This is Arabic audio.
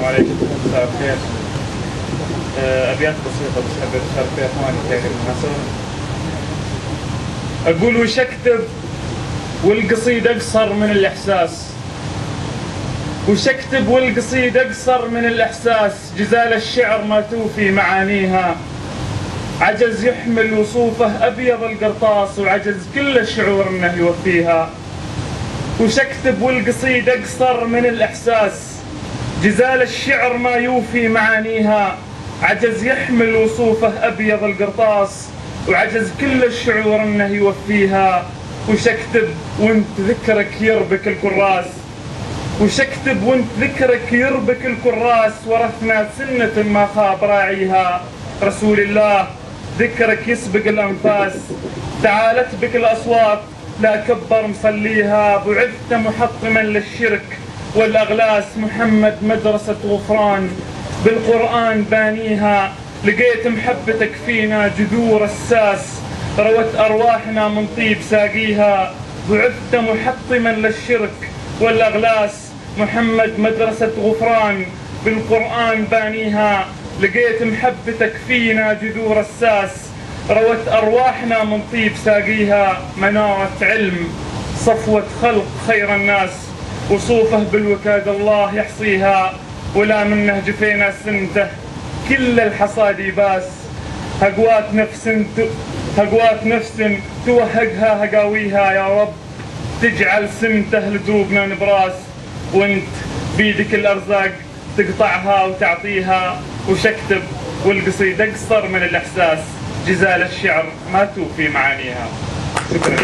عليكم، مساء الخير. أبيات بسيطة بس حبيت أشارك فيها إخواني في هذه المناسبة. أقول وش أكتب والقصيدة أقصر من الإحساس، وش أكتب والقصيدة أقصر من الإحساس، جزال الشعر ما توفي معانيها، عجز يحمل وصوفه أبيض القرطاس، وعجز كل الشعور إنه يوفيها. وش أكتب والقصيدة أقصر من الإحساس، جزال الشعر ما يوفي معانيها، عجز يحمل وصوفه أبيض القرطاس، وعجز كل الشعور إنه يوفيها. وش أكتب وانت ذكرك يربك الكراس، وش أكتب وانت ذكرك يربك الكراس، ورثنا سنة ما خاب راعيها. رسول الله ذكرك يسبق الأنفاس، تعالت بك الأصوات لا كبر مصليها. بعثت محطما للشرك والأغلاس، محمد مدرسة غفران بالقرآن بانيها. لقيت محبتك فينا جذور الساس، روت أرواحنا من طيب ساقيها. بعثت محطما للشرك والأغلاس، محمد مدرسة غفران بالقرآن بانيها. لقيت محبتك فينا جذور الساس، روت أرواحنا من طيب ساقيها. منارة علم صفوة خلق خير الناس، وصوفه بالوكاد الله يحصيها. ولا من نهج فينا سنته كل الحصاد يباس، هقوات نفس توهقها هقاويها. يا رب تجعل سنته لدروبنا نبراس، وانت بيدك الأرزاق تقطعها وتعطيها. وش أكتب والقصيدة أقصر من الإحساس، جزال الشعر ما توفي معانيها. شكرا.